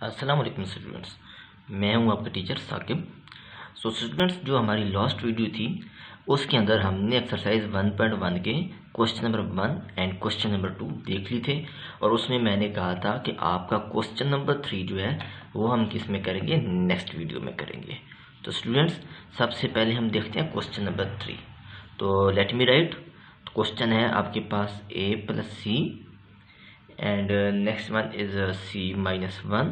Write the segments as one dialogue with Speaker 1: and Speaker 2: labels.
Speaker 1: अस्सलाम वालेकुम स्टूडेंट्स, मैं हूं आपका टीचर साकिब। स्टूडेंट्स, जो हमारी लास्ट वीडियो थी उसके अंदर हमने एक्सरसाइज 1.1 के question number 1 and question number 2 देख ली थे और उसमें मैंने कहा था कि आपका क्वेश्चन नंबर 3 जो है वो हम किस में करेंगे, नेक्स्ट वीडियो में करेंगे। तो स्टूडेंट्स, सबसे पहले हम देखते हैं क्वेश्चन नंबर 3। तो लेट मी राइट। क्वेश्चन है आपके पास a plus C and next one is c-1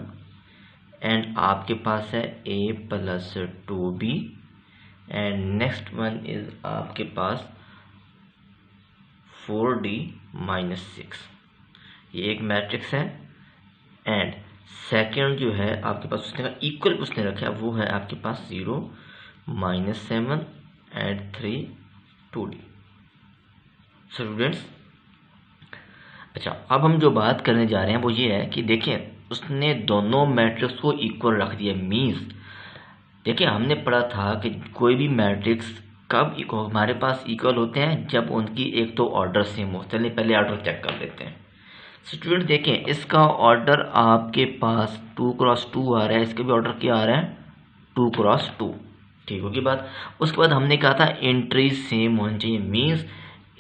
Speaker 1: and आपके पास है a plus 2b and next one is आपके पास 4d-6। ये एक मैट्रिक्स है एंड सेकेंड जो है आपके पास उसने इक्वल उसने रखा है वो है आपके पास 0, -7 एंड 3 2d। स्टूडेंट्स, अच्छा, अब हम जो बात करने जा रहे हैं वो ये है कि देखिए उसने दोनों मैट्रिक्स को इक्वल रख दिया। मीन्स देखिए हमने पढ़ा था कि कोई भी मैट्रिक्स कब हमारे पास इक्वल होते हैं, जब उनकी एक तो ऑर्डर सेम हो। चलिए पहले ऑर्डर चेक कर लेते हैं। स्टूडेंट देखें, इसका ऑर्डर आपके पास 2x2 आ रहा है, इसका भी ऑर्डर क्या आ रहा है 2x2। ठीक होगी बात। उसके बाद हमने कहा था एंट्री सेम होनी चाहिए। मीन्स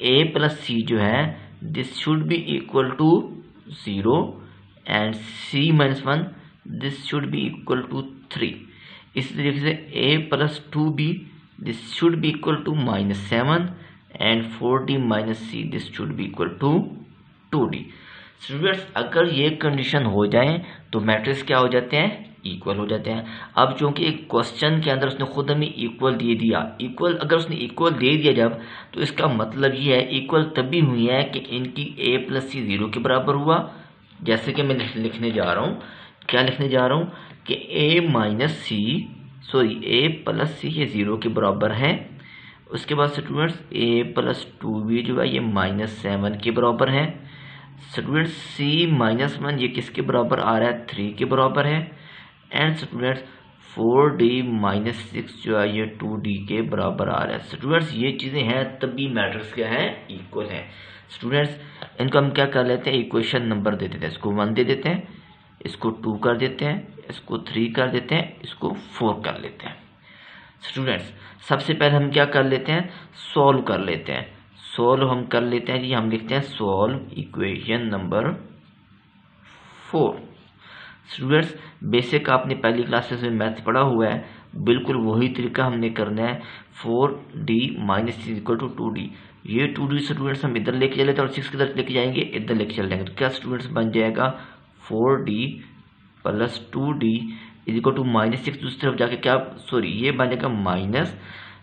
Speaker 1: a प्लस सी जो है this should be equal to 0 and c-1 this should be equal to 3। इसी तरीके से a plus 2b this should be equal to -7 and 4d-c this should be equal to 2d। Students, अगर ये condition हो जाए तो मैट्रिक्स क्या हो जाते हैं, इक्वल हो जाते हैं। अब चूंकि एक क्वेश्चन के अंदर उसने खुद हमें इक्वल दे दिया, इक्वल अगर उसने इक्वल दे दिया जब, तो इसका मतलब ये है इक्वल तभी हुई है कि इनकी a प्लस सी 0 के बराबर हुआ। जैसे कि मैं लिखने जा रहा हूँ, क्या लिखने जा रहा हूँ कि a प्लस सी ये 0 के बराबर है। उसके बाद स्टूडेंट्स a प्लस 2b जो है ये -7 के बराबर है। स्टूडेंट्स c-1 ये किसके बराबर आ रहा है, 3 के बराबर है। एंड स्टूडेंट्स 4d-6 जो है ये 2d के बराबर आ रहा है। स्टूडेंट्स ये चीज़ें हैं तभी मैट्रिक्स क्या है, इक्वल है। स्टूडेंट्स इनको हम क्या कर लेते हैं, इक्वेशन नंबर दे देते हैं। इसको 1 दे देते हैं, इसको 2 कर देते हैं, इसको 3 कर देते हैं, इसको 4 कर लेते हैं। स्टूडेंट्स सबसे पहले हम क्या कर लेते हैं, सॉल्व कर लेते हैं। सॉल्व हम कर लेते हैं जी, हम लिखते हैं solve equation number 4। Students basic आपने पहली क्लासेस में मैथ पढ़ा हुआ है, बिल्कुल वही तरीका हमने करना है। 4d-6 equal to 2d। ये 2d स्टूडेंट्स हम इधर लेके चले थे और 6 किधर लेके जाएंगे, इधर लेके चल जाएंगे। तो क्या स्टूडेंट्स बन जाएगा 4d plus 2d is equal to -6। दूसरी तरफ जाके क्या, सॉरी ये बन जाएगा माइनस,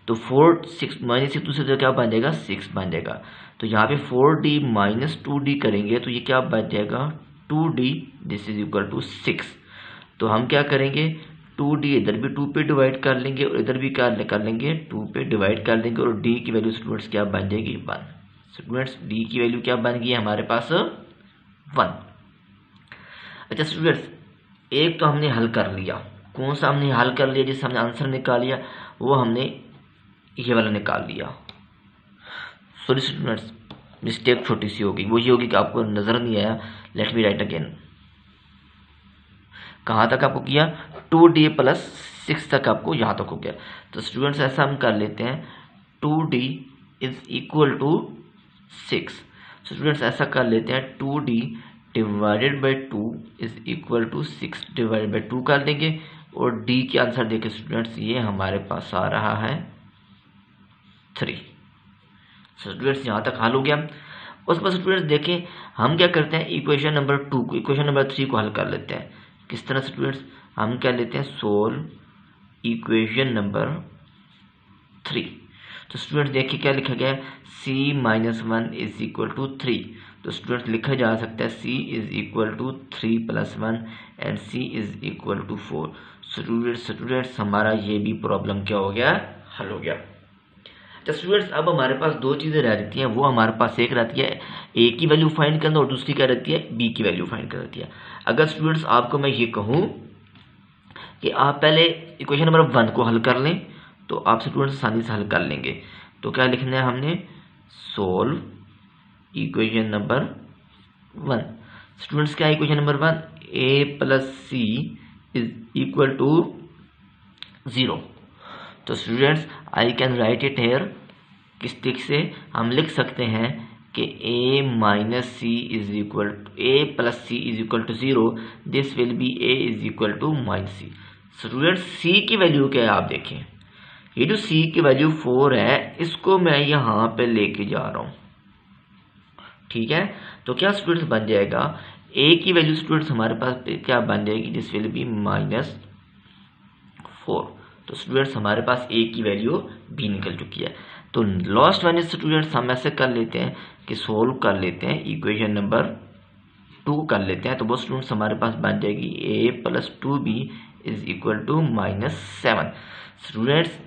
Speaker 1: तो 4 6 -6 दूसरी तरफ क्या बन जाएगा 6 बन जाएगा। तो यहाँ पे 4d-2d करेंगे तो ये क्या बन जाएगा 2d this is equal to 6। तो हम क्या करेंगे 2d इधर भी 2 पे डिवाइड कर लेंगे और इधर भी क्या कर लेंगे 2 पे डिवाइड कर लेंगे और d की वैल्यू स्टूडेंट्स क्या बन जाएगी 1। स्टूडेंट्स d की वैल्यू क्या बन गई हमारे पास 1। अच्छा स्टूडेंट्स, एक तो हमने हल कर लिया। कौन सा हमने हल कर लिया, जिससे हमने आंसर निकाल लिया, वो हमने ये वाला निकाल लिया। सॉरी स्टूडेंट्स, मिस्टेक छोटी सी होगी, वो ये होगी कि आपको नजर नहीं आया। Let me right again. कहाँ तक आपको किया 2d प्लस 6 तक आपको यहाँ तक हो गया। तो स्टूडेंट्स ऐसा हम कर लेते हैं 2d is equal to 6। Students ऐसा कर लेते हैं 2d divided by 2 is equal to 6 divided by 2 कर देंगे और d के आंसर देखिए स्टूडेंट्स ये हमारे पास आ रहा है 3। स्टूडेंट्स यहाँ तक हल हो गया। उसके बाद स्टूडेंट्स देखें हम क्या करते हैं, इक्वेशन नंबर 2 को इक्वेशन नंबर 3 को हल कर लेते हैं। किस तरह स्टूडेंट्स, हम क्या लेते हैं सोल्व इक्वेशन नंबर 3। तो स्टूडेंट्स देखिए क्या लिखा गया है c-1 इज इक्वल टू 3। तो स्टूडेंट्स लिखा जा सकता है c is equal to 3 + 1 and c is equal to 4। Students हमारा ये भी प्रॉब्लम क्या हो गया, हल हो गया। तो स्टूडेंट्स अब हमारे पास दो चीज़ें रह जाती हैं। वो हमारे पास एक रहती है a की वैल्यू फाइंड करना और दूसरी क्या रहती है b की वैल्यू फाइंड कर रहती है। अगर स्टूडेंट्स आपको मैं ये कहूँ कि आप पहले इक्वेशन नंबर 1 को हल कर लें तो आप स्टूडेंट्स आसानी से हल कर लेंगे। तो क्या लिखना है हमने सोल्व इक्वेशन नंबर 1। स्टूडेंट्स क्या equation number 1, A plus C is equal to 0। तो students I can write it here, किस तरीके से हम लिख सकते हैं कि a minus C is equal to A plus C is equal to 0, this will be a is equal to minus C. Students c की वैल्यू क्या है आप देखें, ये जो c की वैल्यू 4 है इसको मैं यहाँ पे लेके जा रहा हूँ, ठीक है। तो क्या स्टूडेंट्स बन जाएगा, a की वैल्यू स्टूडेंट्स हमारे पास क्या बन जाएगी, दिस विल बी -4। तो स्टूडेंट्स हमारे पास a की वैल्यू b निकल चुकी है। तो लास्ट वन स्टूडेंट्स हम ऐसे कर लेते हैं कि सोल्व कर लेते हैं, इक्वेशन नंबर 2 कर लेते हैं। तो वो स्टूडेंट्स हमारे पास बन जाएगी a plus 2b is equal to -7। Students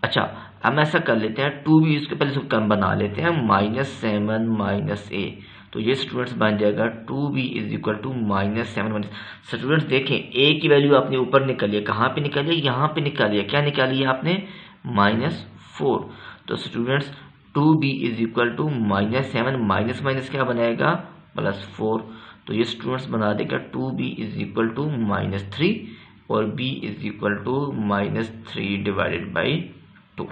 Speaker 1: अच्छा हम ऐसा कर लेते हैं 2b इसके पहले इसको कम बना लेते हैं, -7 माइनस a। तो ये स्टूडेंट्स बन जाएगा 2b is equal to -7। Students देखें a की वैल्यू आपने ऊपर निकाली है, कहाँ पे निकाली है, यहाँ पे निकाली है। क्या निकाली है आपने, -4। तो students 2b is equal to -7 minus minus क्या बनाएगा, +4। तो ये स्टूडेंट्स बना देगा 2b इज इक्वल टू -3 और b is equal to -3 divided by 2।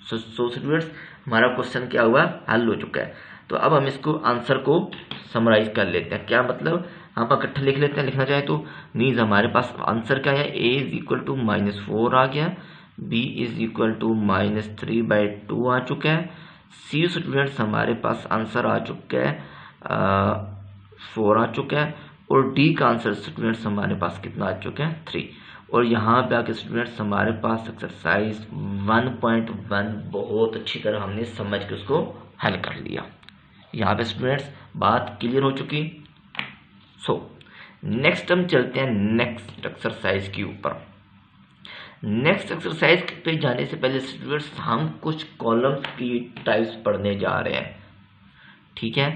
Speaker 1: So students हमारा क्वेश्चन क्या हुआ, हल हो चुका है। तो अब हम इसको आंसर को समराइज कर लेते हैं। क्या मतलब, हम इकट्ठा लिख लेते हैं, लिखना चाहे तो। मीन्स हमारे पास आंसर क्या है, a इज इक्वल टू -4 आ गया, b इज इक्वल टू -3/2 आ चुका है, c स्टूडेंट्स हमारे पास आंसर आ चुका है 4 आ चुका है, और d का आंसर स्टूडेंट्स हमारे पास कितना आ चुका है, 3। और यहाँ पे आके स्टूडेंट्स हमारे पास एक्सरसाइज 1.1 बहुत अच्छी तरह हमने समझ के उसको हल कर लिया। यहाँ पे स्टूडेंट्स बात क्लियर हो चुकी। सो नेक्स्ट हम चलते हैं नेक्स्ट एक्सरसाइज के ऊपर। नेक्स्ट एक्सरसाइज पे जाने से पहले स्टूडेंट्स हम कुछ कॉलम्स की टाइप्स पढ़ने जा रहे हैं, ठीक है।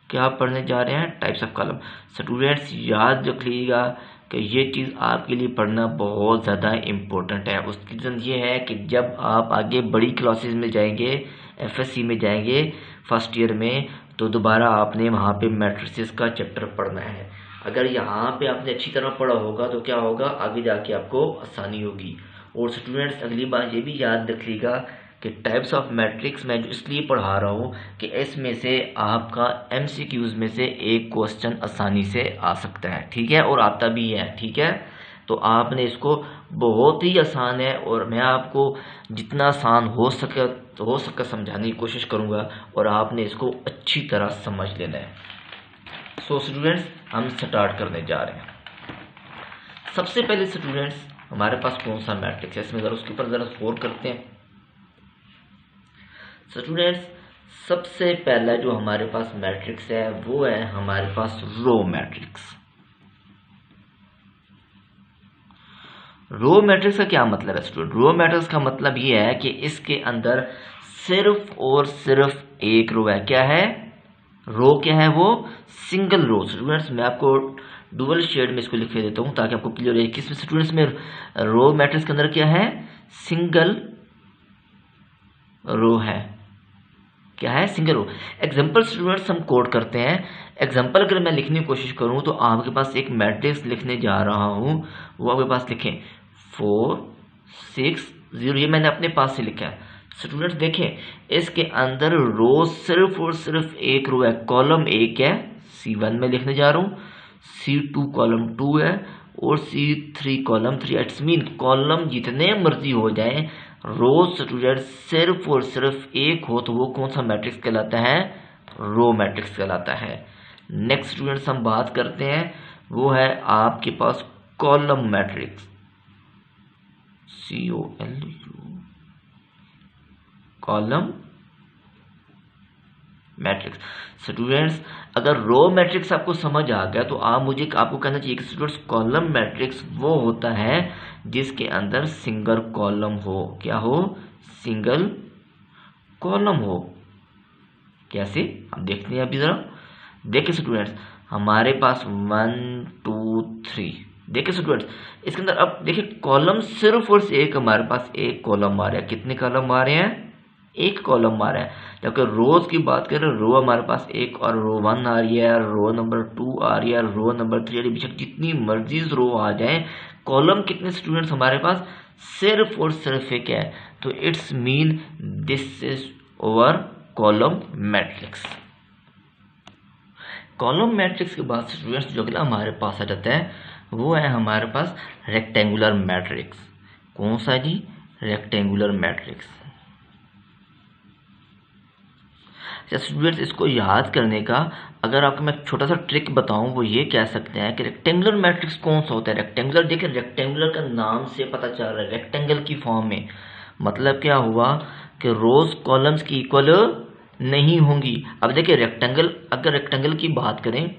Speaker 1: क्या पढ़ने जा रहे हैं, टाइप्स ऑफ कॉलम। स्टूडेंट्स याद रख लीजिएगा कि ये चीज़ आपके लिए पढ़ना बहुत ज़्यादा इम्पोर्टेंट है। उसकी रीज़न ये है कि जब आप आगे बड़ी क्लासेस में जाएंगे, एफएससी में जाएंगे फर्स्ट ईयर में, तो दोबारा आपने वहाँ पे मैट्रिसेस का चैप्टर पढ़ना है। अगर यहाँ पे आपने अच्छी तरह पढ़ा होगा तो क्या होगा, आगे जाके आपको आसानी होगी। और स्टूडेंट्स अगली बार ये भी याद रखिएगा कि टाइप्स ऑफ मैट्रिक्स मैं जो इसलिए पढ़ा रहा हूँ कि इसमें से आपका एमसीक्यूज में से एक क्वेश्चन आसानी से आ सकता है, ठीक है, और आता भी है, ठीक है। तो आपने इसको बहुत ही आसान है, और मैं आपको जितना आसान हो सके समझाने की कोशिश करूँगा, और आपने इसको अच्छी तरह समझ लेना है। सो स्टूडेंट्स हम स्टार्ट करने जा रहे हैं। सबसे पहले स्टूडेंट्स हमारे पास कौन सा मैट्रिक्स है, इसमें ज़रा उसके ऊपर ज़रा गौर करते हैं। स्टूडेंट्स सबसे पहला जो हमारे पास मैट्रिक्स है वो है हमारे पास रो मैट्रिक्स। रो मैट्रिक्स का क्या मतलब है स्टूडेंट, रो मैट्रिक्स का मतलब ये है कि इसके अंदर सिर्फ और सिर्फ एक रो है। क्या है, रो क्या है, वो सिंगल रो। स्टूडेंट्स मैं आपको डुअल शेड में इसको लिख देता हूँ ताकि आपको क्लियर हो। किस स्टूडेंट्स में रो मैट्रिक्स के अंदर क्या है, सिंगल रो है। क्या है, सिंगल रो। एग्जाम्पल स्टूडेंट्स हम कोड करते हैं। एग्जाम्पल अगर मैं लिखने की कोशिश करूं तो आपके पास एक मैट्रिक्स लिखने जा रहा हूं, वो आपके पास लिखें 4 6 0, ये मैंने अपने पास से लिखा है। स्टूडेंट्स देखें इसके अंदर रो सिर्फ और सिर्फ एक रो है, कॉलम एक है, C1 में लिखने जा रहा हूँ, C2 कॉलम 2 है और C3 column 3। It's mean column जितने मर्जी हो जाए, रो स्टूडेंट सिर्फ और सिर्फ एक हो तो वो कौन सा मैट्रिक्स कहलाता है, रो मैट्रिक्स कहलाता है। नेक्स्ट स्टूडेंट्स हम बात करते हैं, वो है आपके पास column matrix, COLU column matrix. Students अगर रो मैट्रिक्स आपको समझ आ गया तो आपको कहना चाहिए कि स्टूडेंट्स कॉलम मैट्रिक्स वो होता है जिसके अंदर सिंगल कॉलम हो। क्या हो, सिंगल कॉलम हो। कैसे, हम देखते हैं अभी जरा। देखिए स्टूडेंट्स हमारे पास 1 2 3, देखिए स्टूडेंट्स इसके अंदर अब देखिए कॉलम सिर्फ और एक हमारे पास एक कॉलम आ रहा है। कितने कॉलम आ रहे हैं, एक कॉलम आ रहा है। जबकि रोज की बात करें, रो हमारे पास एक और रो 1 आ रही है, रो नंबर 2 आ रही है, रो नंबर 3 आ रही है। बेशक जितनी मर्जी रो आ जाए, कॉलम कितने स्टूडेंट्स हमारे पास सिर्फ और सिर्फ एक है। तो it's mean this is over column matrix. Column matrix के बाद स्टूडेंट्स जो अगला हमारे पास आ जाता है वो है हमारे पास रेक्टेंगुलर मैट्रिक्स। कौन सा जी? Rectangular matrix. स्टूडेंट्स इसको याद करने का अगर आपको मैं छोटा सा ट्रिक बताऊं, वो ये कह सकते हैं कि रेक्टेंगुलर मैट्रिक्स कौन सा होता है। रेक्टेंगुलर, देखिए रेक्टेंगुलर का नाम से पता चल रहा है, रेक्टेंगल की फॉर्म में। मतलब क्या हुआ कि रोज कॉलम्स की इक्वल नहीं होंगी। अब देखिए रेक्टेंगल, अगर रेक्टेंगल की बात करें,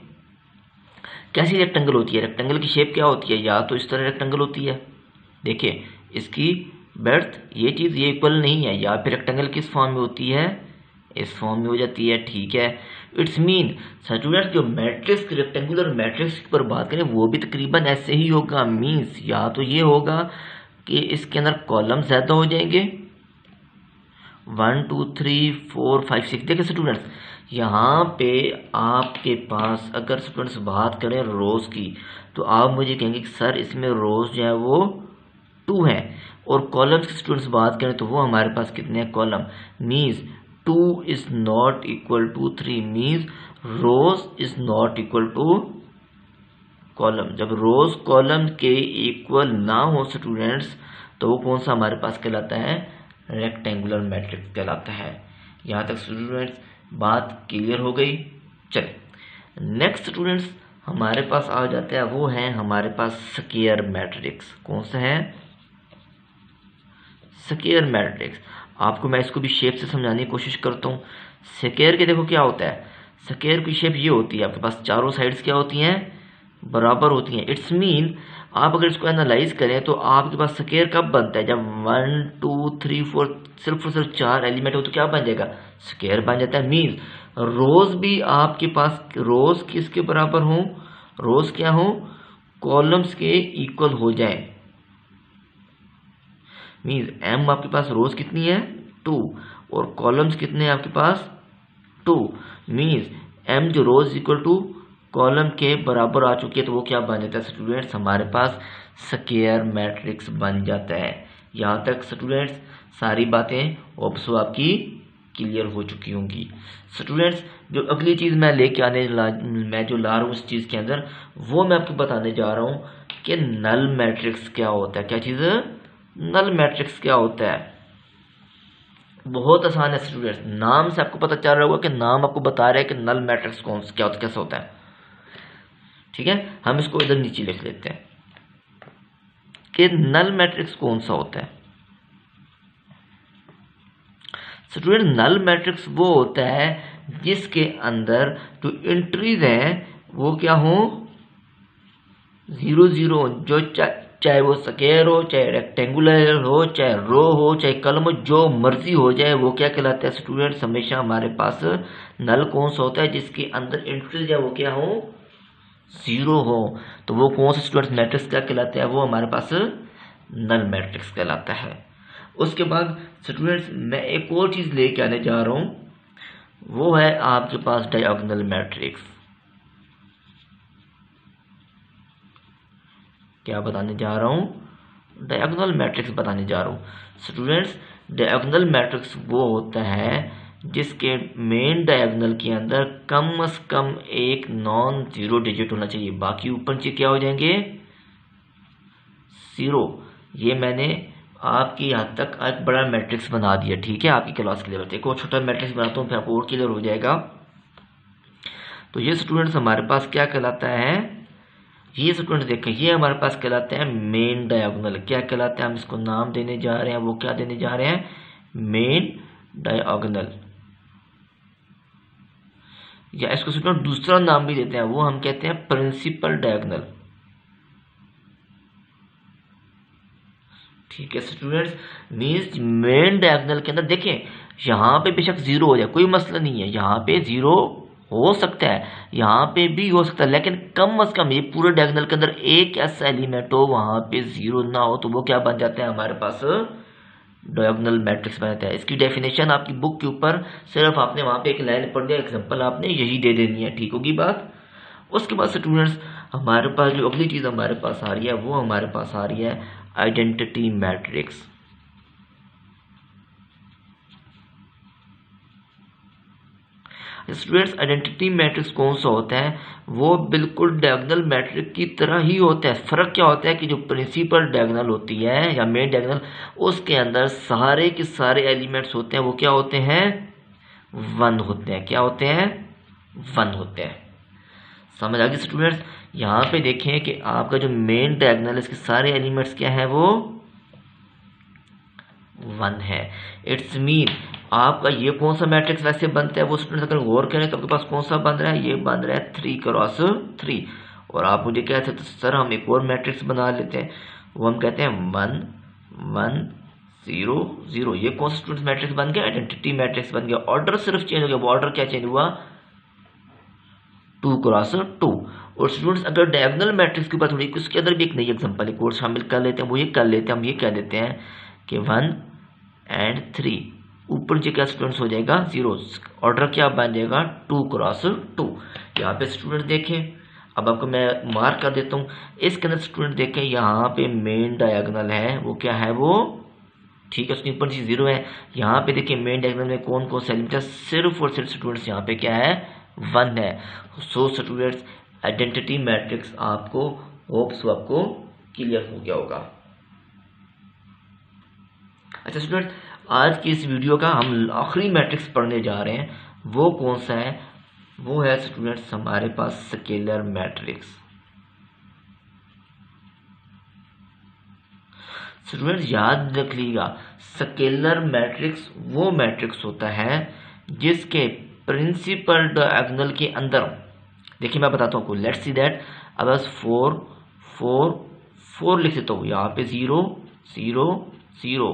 Speaker 1: कैसी रेक्टेंगल होती है? रेक्टेंगल की शेप क्या होती है? या तो इस तरह रेक्टेंगल होती है, देखिए इसकी ब्रेड्थ, ये चीज़ ये इक्वल नहीं है। या फिर रेक्टेंगल किस फॉर्म में होती है? इस फॉर्म में हो जाती है, ठीक है। इट्स मीन स्टूडेंट्स जो मैट्रिक्स, रेक्टेंगुलर मैट्रिक्स पर बात करें वो भी तकरीबन ऐसे ही होगा। मीन्स या तो ये होगा कि इसके अंदर कॉलम ज़्यादा हो जाएंगे, 1 2 3 4 5 6। देखिए स्टूडेंट्स यहाँ पे आपके पास अगर स्टूडेंट्स बात करें रोज की, तो आप मुझे कहेंगे कि सर इसमें रोज जो है वो 2 है। और कॉलम्स की स्टूडेंट्स बात करें तो वो हमारे पास कितने हैं column? Means 2 is not equal to 3, means rows is not equal to column. जब रोज कॉलम के इक्वल ना हो स्टूडेंट्स, तो वो कौन सा हमारे पास कहलाता है? रेक्टेंगुलर मैट्रिक्स कहलाता है। यहाँ तक स्टूडेंट्स बात क्लियर हो गई। चलिए नेक्स्ट स्टूडेंट्स हमारे पास आ जाता है, वो है हमारे पास स्क्वायर मैट्रिक्स। कौन सा है? Square matrix. आपको मैं इसको भी शेप से समझाने की कोशिश करता हूँ। स्क्वायर के देखो क्या होता है, स्क्वायर की शेप ये होती है, आपके पास चारों साइड्स क्या होती हैं? बराबर होती हैं। इट्स मीन आप अगर इसको एनालाइज करें तो आपके पास स्क्वायर कब बनता है? जब 1 2 3 4 सिर्फ और सिर्फ 4 एलिमेंट हो तो क्या बन जाएगा? स्क्वायर बन जाता है। मीन रोज भी आपके पास रोज किसके बराबर हो? रोज क्या हो? कॉलम्स के इक्वल हो जाए। मीन्स एम आपके पास रोज कितनी है? 2, और कॉलम्स कितने हैं आपके पास? 2। मीन्स एम जो रोज इक्वल टू कॉलम के बराबर आ चुकी है, तो वो क्या बन जाता है स्टूडेंट्स? हमारे पास स्क्वायर मैट्रिक्स बन जाता है। यहाँ तक स्टूडेंट्स सारी बातें ऑब्सो आपकी क्लियर हो चुकी होंगी। स्टूडेंट्स जो अगली चीज़ मैं लेके मैं जो ला रहा हूँ इस चीज़ के अंदर, वो मैं आपको बताने जा रहा हूँ कि नल मैट्रिक्स क्या होता है। क्या चीज़? नल मैट्रिक्स क्या होता है? बहुत आसान है स्टूडेंट्स, नाम से आपको पता चल रहा होगा कि नाम आपको बता रहा है कि नल मैट्रिक्स कौन क्या होता, कैसा होता है। ठीक है, हम इसको इधर नीचे लिख लेते हैं कि नल मैट्रिक्स कौन सा होता है। स्टूडेंट नल मैट्रिक्स वो होता है जिसके अंदर जो एंट्रीज हैं वो क्या हो? 0 0, जो चाहे वो स्क्वायर हो, चाहे रेक्टेंगुलर हो, चाहे रो हो, चाहे कॉलम हो, जो मर्जी हो जाए, वो क्या कहलाता है स्टूडेंट्स? हमेशा हमारे पास नल कौन सा होता है? जिसके अंदर एंट्रीज है वो क्या हो? 0 हो। तो वो कौन सा स्टूडेंट्स मैट्रिक्स क्या कहलाता है? वो हमारे पास नल मैट्रिक्स कहलाता है। उसके बाद स्टूडेंट्स मैं एक और चीज लेके आने जा रहा हूं, वो है आपके पास डायगोनल मैट्रिक्स। क्या बताने जा रहा हूं? डायगोनल मैट्रिक्स बताने जा रहा हूं। स्टूडेंट्स डायगोनल मैट्रिक्स वो होता है जिसके मेन डायगोनल के अंदर कम से कम एक नॉन जीरो डिजिट होना चाहिए, बाकी ऊपर नीचे क्या हो जाएंगे? 0। ये मैंने आपकी यहाँ तक एक बड़ा मैट्रिक्स बना दिया, ठीक है, आपकी क्लास के लेवल पे। एक और छोटा मैट्रिक्स बनाता हूँ, फिर आपको और क्लियर हो जाएगा। तो ये स्टूडेंट्स हमारे पास क्या कहलाता है? ये स्टूडेंट देखें, ये हमारे पास कहलाते हैं मेन डायगोनल। क्या कहलाते हैं? हम इसको नाम देने जा रहे हैं, वो क्या देने जा रहे हैं? Main diagonal. या इसको स्टूडेंट दूसरा नाम भी देते हैं, वो हम कहते हैं प्रिंसिपल डायगोनल। ठीक है स्टूडेंट्स, मीन्स मेन डायगोनल के अंदर देखें, यहाँ पे बेशक 0 हो जाए कोई मसला नहीं है, यहाँ पे 0 हो सकता है, यहाँ पे भी हो सकता है, लेकिन कम से कम ये पूरे डायगोनल के अंदर एक ऐसा एलिमेंट हो वहां पे 0 ना हो, तो वो क्या बन जाता है हमारे पास? डायगोनल मैट्रिक्स बनाता है। इसकी डेफिनेशन आपकी बुक के ऊपर सिर्फ आपने वहाँ पे एक लाइन पढ़ दिया, एग्जांपल आपने यही दे देनी है, ठीक होगी बात। उसके बाद स्टूडेंट्स हमारे पास जो अगली चीज़ हमारे पास आ रही है वो हमारे पास आ रही है identity matrix. Students identity matrix कौन सा होता है, वो बिल्कुल डायगोनल मैट्रिक्स की तरह ही होता है। फ़र्क क्या होता है कि जो प्रिंसिपल डायगोनल होती है या मेन डायगोनल, उसके अंदर सारे के सारे एलिमेंट्स होते हैं वो क्या होते हैं, 1 होते हैं। क्या होते हैं, 1 होते हैं। समझ आ गई स्टूडेंट्स। यहाँ पे देखें कि आपका जो मेन डायगोनल है इसके सारे एलिमेंट्स क्या है, वो 1 है। इट्स मीन आपका ये कौन सा मैट्रिक्स वैसे बनता है वो स्टूडेंट अगर गौर करें तो आपके पास कौन सा बन रहा है, ये बन रहा है 3x3। और आप मुझे कह सकते सर हम एक और मैट्रिक्स बना लेते हैं, वो हम कहते हैं 1 1 0 0। ये कौन सा स्टूडेंट मैट्रिक्स बन गया, आइडेंटिटी मैट्रिक्स बन गया। ऑर्डर सिर्फ चेंज हो गया, वो ऑर्डर क्या चेंज हुआ, 2x2। और स्टूडेंट्स अगर डायगोनल मैट्रिक्स के ऊपर थोड़ी उसके अंदर भी एक नई एग्जांपल एक और शामिल कर लेते हैं, वो ये कर लेते हैं, हम ये कह देते हैं कि 1 and 3 ऊपर जो क्या स्टूडेंट्स हो जाएगा 0, ऑर्डर क्या बन जाएगा 2x2। यहाँ पे स्टूडेंट देखें, अब आपको मैं मार्क कर देता हूँ, इसके अंदर स्टूडेंट देखें यहाँ पे मेन डायगोनल है वो क्या है, वो ठीक है, उसके ऊपर 0 है। यहाँ पे देखिए मेन डायगोनल में कौन कौन सा एलिमेंट है, सिर्फ और सिर्फ स्टूडेंट्स यहाँ पे क्या है, 1 है। सो स्टूडेंट्स आइडेंटिटी मैट्रिक्स आपको होप्स आपको क्लियर हो गया होगा। अच्छा स्टूडेंट्स आज की इस वीडियो का हम आखिरी मैट्रिक्स पढ़ने जा रहे हैं, वो कौन सा है, वो है स्टूडेंट्स हमारे पास स्केलर मैट्रिक्स। स्टूडेंट्स याद रख लीजिएगा, स्केलर मैट्रिक्स वो मैट्रिक्स होता है जिसके प्रिंसिपल डायगोनल के अंदर, देखिए मैं बताता हूँ, लेट्स सी दैट अब 4 4 4 लिख देता हूँ, यहाँ पे 0 0 0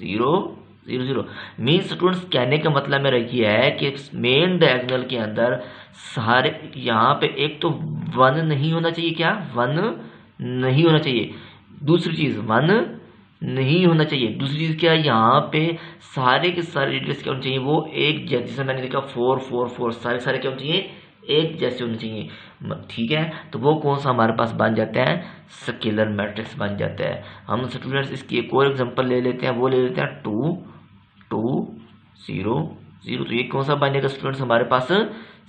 Speaker 1: 0 0 0। मीन स्टूडेंट्स कहने का मतलब मेरा ये है कि मेन डायगोनल के अंदर सारे, यहाँ पे एक तो 1 नहीं होना चाहिए, क्या 1 नहीं होना चाहिए, दूसरी चीज़ 1 नहीं होना चाहिए, दूसरी चीज़ क्या है, यहाँ पे सारे के सारे डिजिट्स क्या होने चाहिए, वो एक जैसे मैंने देखा 4 4 4 सारे सारे क्या होने चाहिए, एक जैसे होने चाहिए, ठीक है। तो वो कौन सा हमारे पास बन जाता है, स्केलर मैट्रिक्स बन जाता है। हम स्टूडेंट्स इसकी एक और एग्जांपल ले लेते हैं, वो ले लेते हैं 2 2 0 0। तो ये कौन सा बन जाएगा स्टूडेंट्स, हमारे पास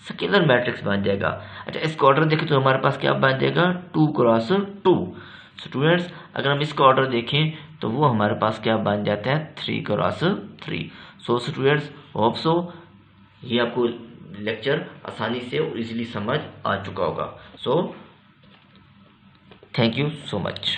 Speaker 1: स्केलर मैट्रिक्स बन जाएगा। अच्छा इसका ऑर्डर देखें तो हमारे पास क्या बन जाएगा, 2x2। स्टूडेंट्स अगर हम इसका ऑर्डर देखें तो वो हमारे पास क्या बन जाता है, 3x3। So students hope so ये आपको लेक्चर आसानी से और इजीली समझ आ चुका होगा। So thank you so much.